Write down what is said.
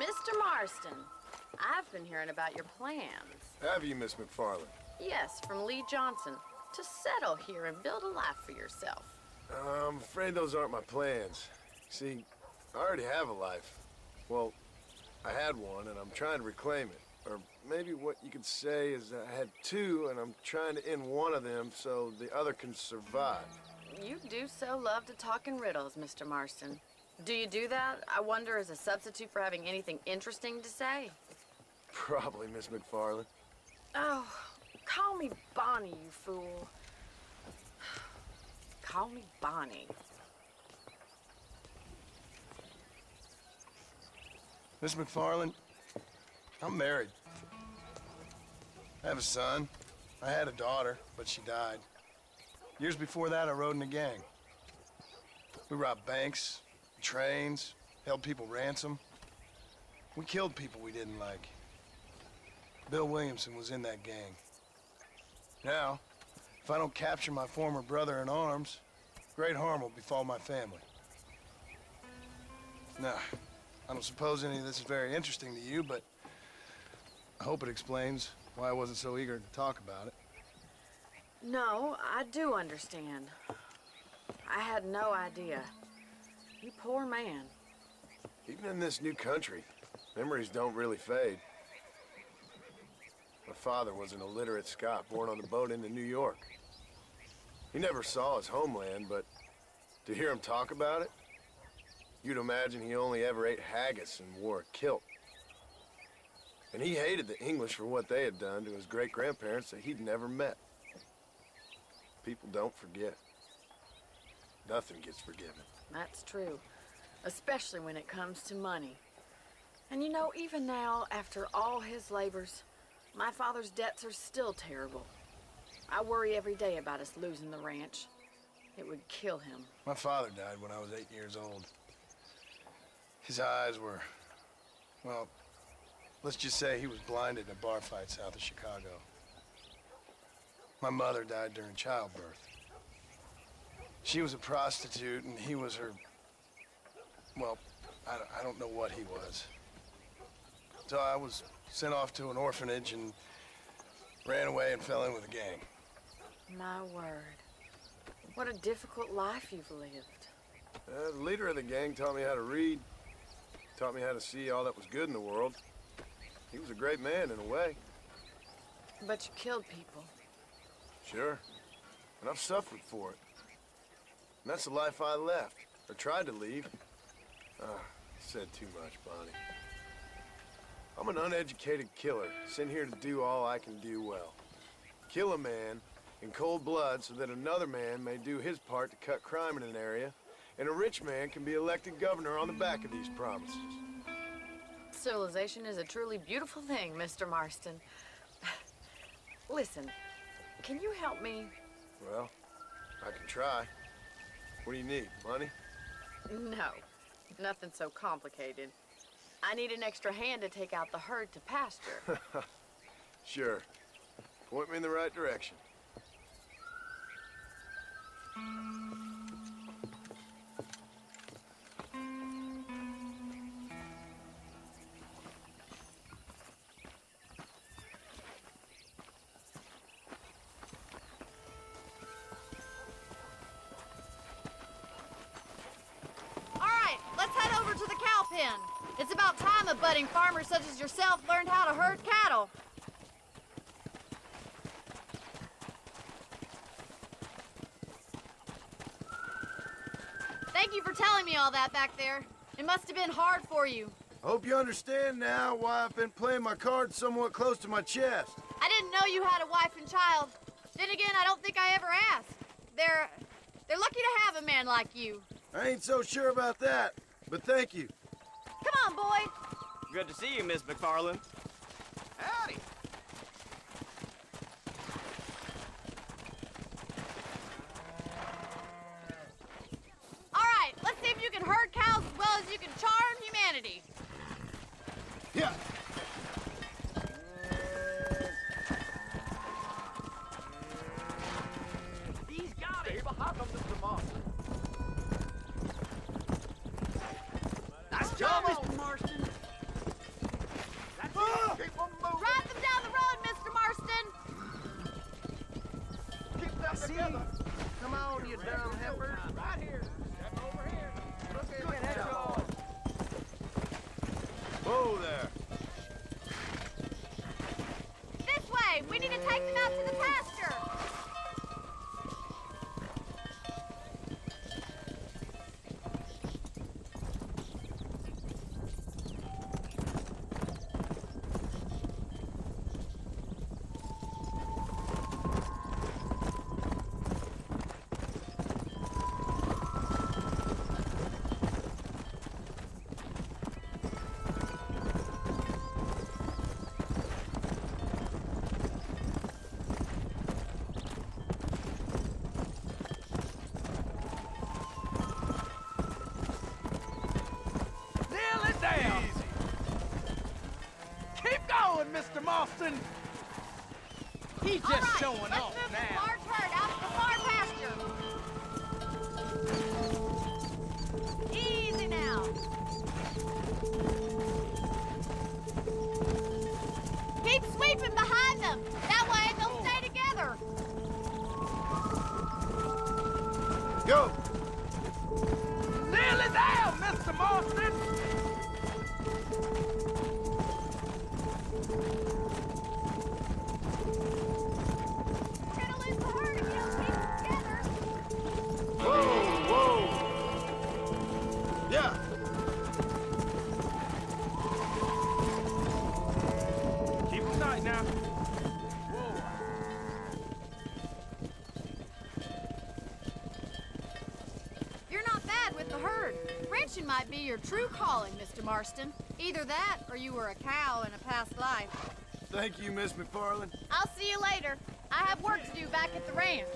Mr. Marston, I've been hearing about your plans. Have you, Miss McFarland? Yes, from Lee Johnson, to settle here and build a life for yourself. I'm afraid those aren't my plans. See, I already have a life. Well, I had one, and I'm trying to reclaim it. Or maybe what you could say is I had two, and I'm trying to end one of them so the other can survive. You do so love to talk in riddles, Mr. Marston. Do you do that, I wonder, as a substitute for having anything interesting to say? Probably, Miss McFarland. Oh, call me Bonnie, you fool. Call me Bonnie. Miss McFarland, I'm married. I have a son. I had a daughter, but she died. Years before that, I rode in a gang. We robbed banks, trains, held people ransom. We killed people we didn't like. Bill Williamson was in that gang. Now, if I don't capture my former brother in arms, great harm will befall my family. Now, I don't suppose any of this is very interesting to you, but I hope it explains why I wasn't so eager to talk about it. No, I do understand. I had no idea. You poor man. Even in this new country, memories don't really fade. My father was an illiterate Scot born on the boat into New York. He never saw his homeland, but to hear him talk about it, you'd imagine he only ever ate haggis and wore a kilt. And he hated the English for what they had done to his great-grandparents that he'd never met. People don't forget. Nothing gets forgiven. That's true, especially when it comes to money. And you know, even now, after all his labors, my father's debts are still terrible. I worry every day about us losing the ranch. It would kill him. My father died when I was 8 years old. His eyes were, well, let's just say he was blinded in a bar fight south of Chicago. My mother died during childbirth. She was a prostitute, and he was her, well, I don't know what he was. So I was sent off to an orphanage and ran away and fell in with a gang. My word. What a difficult life you've lived. The leader of the gang taught me how to read, taught me how to see all that was good in the world. He was a great man in a way. But you killed people. Sure. And I've suffered for it. And that's the life I left, or tried to leave. Said too much, Bonnie. I'm an uneducated killer, sent here to do all I can do well. Kill a man in cold blood so that another man may do his part to cut crime in an area, and a rich man can be elected governor on the back of these promises. Civilization is a truly beautiful thing, Mr. Marston. Listen, can you help me? Well, I can try. What do you need, money? No, nothing so complicated. I need an extra hand to take out the herd to pasture. Sure. Point me in the right direction. It's about time a budding farmer such as yourself learned how to herd cattle. Thank you for telling me all that back there. It must have been hard for you. I hope you understand now why I've been playing my cards somewhat close to my chest. I didn't know you had a wife and child. Then again, I don't think I ever asked. They're lucky to have a man like you. I ain't so sure about that, but thank you. Come on, boy. Good to see you, Miss McFarland. Howdy. All right, let's see if you can herd cows as well as you can charm humanity. Yeah. He's got it. How come Mr. Marston? Nice job, Mr. Marston. See? Come on, you dumb heifer. Right here. Step over here. Look at that dog. Whoa there. This way! We need to take them out to the pasture! Mr. Marston. He's just right, showing let's off move this now. large herd out to the far pasture. Easy now. Keep sweeping behind them. That way they'll stay together. Go. Nearly there, Mr. Marston. Yeah. Keep them tight now. You're not bad with the herd. Ranching might be your true calling, Mr. Marston. Either that, or you were a cow in a past life. Thank you, Miss McFarland. I'll see you later. I have work to do back at the ranch.